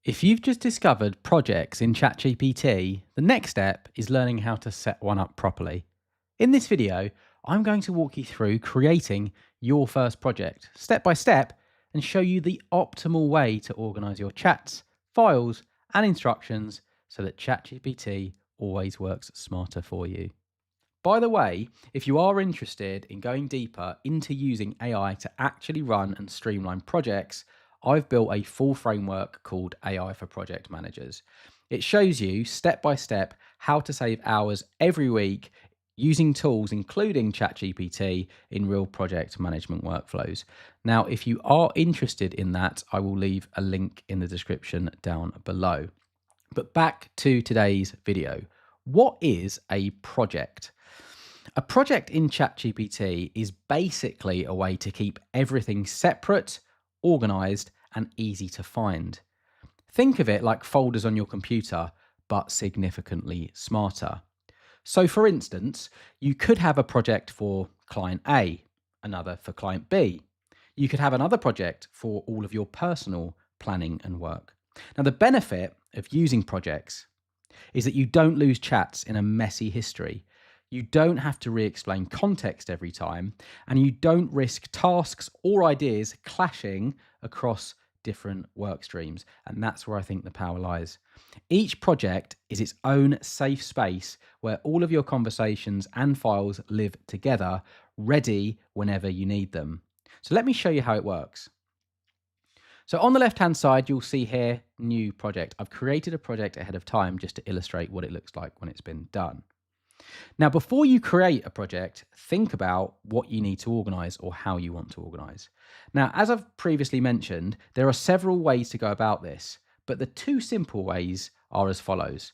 If you've just discovered projects in ChatGPT, the next step is learning how to set one up properly. In this video, I'm going to walk you through creating your first project step by step and show you the optimal way to organize your chats, files, and instructions so that ChatGPT always works smarter for you. By the way, if you are interested in going deeper into using AI to actually run and streamline projects, I've built a full framework called AI for Project Managers. It shows you step by step how to save hours every week using tools including ChatGPT in real project management workflows. Now, if you are interested in that, I will leave a link in the description down below. But back to today's video. What is a project? A project in ChatGPT is basically a way to keep everything separate, organized, and easy to find. Think of it like folders on your computer, but significantly smarter. So, for instance, you could have a project for client A, another for client B. You could have another project for all of your personal planning and work. Now, the benefit of using projects is that you don't lose chats in a messy history. You don't have to re-explain context every time, and you don't risk tasks or ideas clashing across different work streams. And that's where I think the power lies. Each project is its own safe space where all of your conversations and files live together, ready whenever you need them. So let me show you how it works. So on the left-hand side, you'll see here, new project. I've created a project ahead of time just to illustrate what it looks like when it's been done. Now, before you create a project, think about what you need to organize or how you want to organize. Now, as I've previously mentioned, there are several ways to go about this, but the two simple ways are as follows.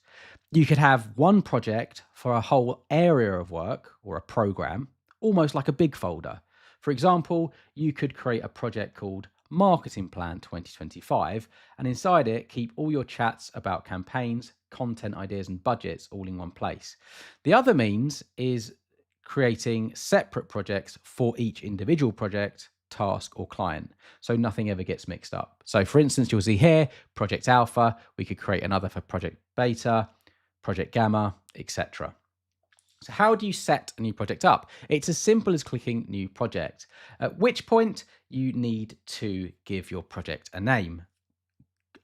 You could have one project for a whole area of work or a program, almost like a big folder. For example, you could create a project called Marketing Plan 2025, and inside it, keep all your chats about campaigns, content ideas, and budgets all in one place. The other means is creating separate projects for each individual project, task, or client, so nothing ever gets mixed up. So, for instance, you'll see here, Project Alpha, we could create another for Project Beta, Project Gamma, etc. So how do you set a new project up? It's as simple as clicking New Project, at which point you need to give your project a name,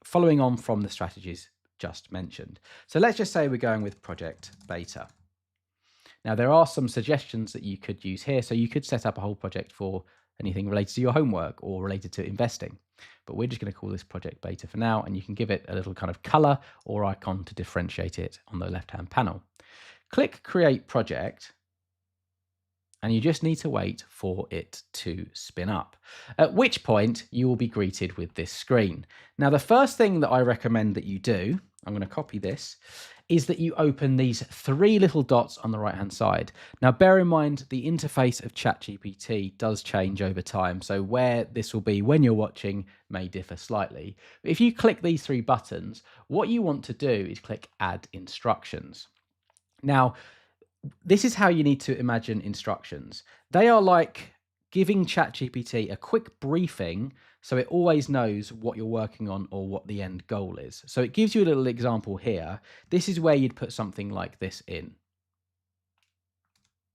following on from the strategies just mentioned. So let's just say we're going with Project Beta. Now, there are some suggestions that you could use here. So you could set up a whole project for anything related to your homework or related to investing. But we're just going to call this Project Beta for now, and you can give it a little kind of color or icon to differentiate it on the left-hand panel. Click Create Project, and you just need to wait for it to spin up, at which point you will be greeted with this screen. Now, the first thing that I recommend that you do, I'm going to copy this, is that you open these three little dots on the right-hand side. Now, bear in mind, the interface of ChatGPT does change over time, so where this will be when you're watching may differ slightly. But if you click these three buttons, what you want to do is click Add Instructions. Now, this is how you need to imagine instructions. They are like giving ChatGPT a quick briefing so it always knows what you're working on or what the end goal is. So it gives you a little example here. This is where you'd put something like this in.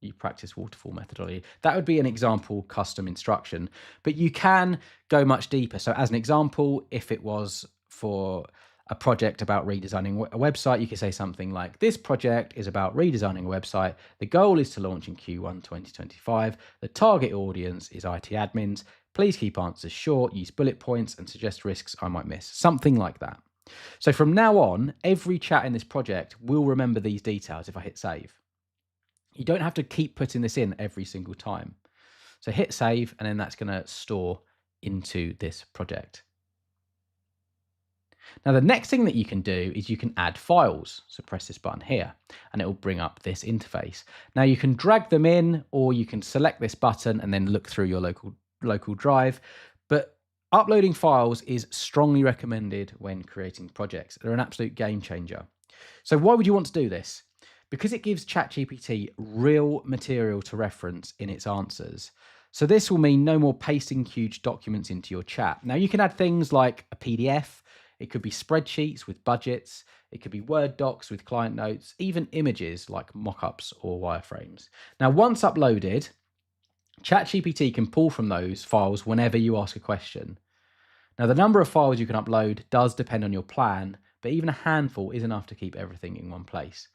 You practice waterfall methodology. That would be an example custom instruction, but you can go much deeper. So as an example, if it was for a project about redesigning a website, you could say something like, this project is about redesigning a website. The goal is to launch in Q1 2025. The target audience is IT admins. Please keep answers short, use bullet points, and suggest risks I might miss. Something like that. So from now on, every chat in this project will remember these details if I hit save. You don't have to keep putting this in every single time. So hit save, and then that's going to store into this project. Now, the next thing that you can do is you can add files. So press this button here and it will bring up this interface. Now you can drag them in, or you can select this button and then look through your local drive. But uploading files is strongly recommended when creating projects. They're an absolute game changer. So why would you want to do this? Because it gives ChatGPT real material to reference in its answers. So this will mean no more pasting huge documents into your chat. Now you can add things like a PDF. It could be spreadsheets with budgets. It could be Word docs with client notes, even images like mockups or wireframes. Now, once uploaded, ChatGPT can pull from those files whenever you ask a question. Now, the number of files you can upload does depend on your plan, but even a handful is enough to keep everything in one place.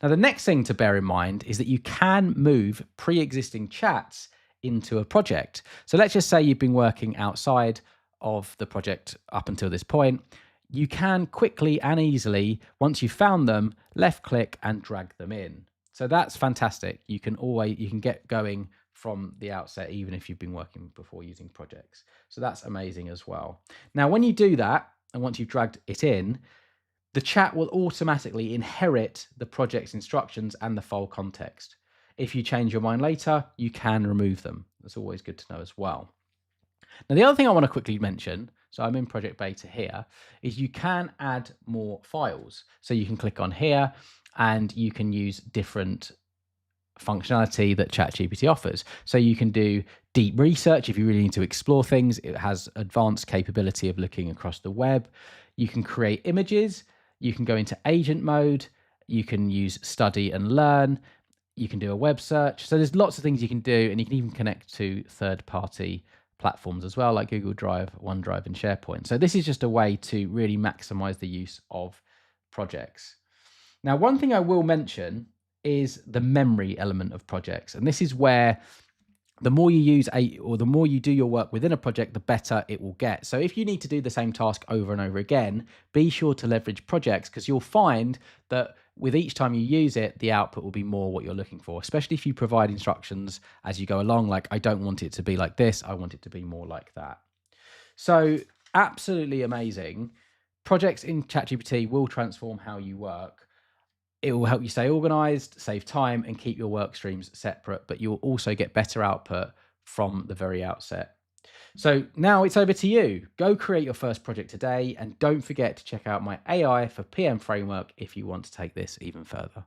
Now, the next thing to bear in mind is that you can move pre-existing chats into a project. So let's just say you've been working outside of the project up until this point. You can quickly and easily, once you've found them, left click and drag them in. So that's fantastic. You can get going from the outset, even if you've been working before using projects. So that's amazing as well. Now, when you do that, and once you've dragged it in, the chat will automatically inherit the project's instructions and the file context. If you change your mind later, you can remove them. That's always good to know as well. Now, the other thing I want to quickly mention, so I'm in project beta here, is you can add more files. So you can click on here and you can use different functionality that ChatGPT offers. So you can do deep research if you really need to explore things. It has advanced capability of looking across the web. You can create images. You can go into agent mode. You can use study and learn. You can do a web search. So there's lots of things you can do, and you can even connect to third-party platforms as well, like Google Drive, OneDrive, and SharePoint. So this is just a way to really maximize the use of projects. Now, one thing I will mention is the memory element of projects. And this is where the more you use the more you do your work within a project, the better it will get. So if you need to do the same task over and over again, be sure to leverage projects, because you'll find that with each time you use it, the output will be more what you're looking for, especially if you provide instructions as you go along, like, I don't want it to be like this, I want it to be more like that. So absolutely amazing. Projects in ChatGPT will transform how you work. It will help you stay organized, save time, and keep your work streams separate, but you'll also get better output from the very outset. So now it's over to you. Go create your first project today, and don't forget to check out my AI for PM framework if you want to take this even further.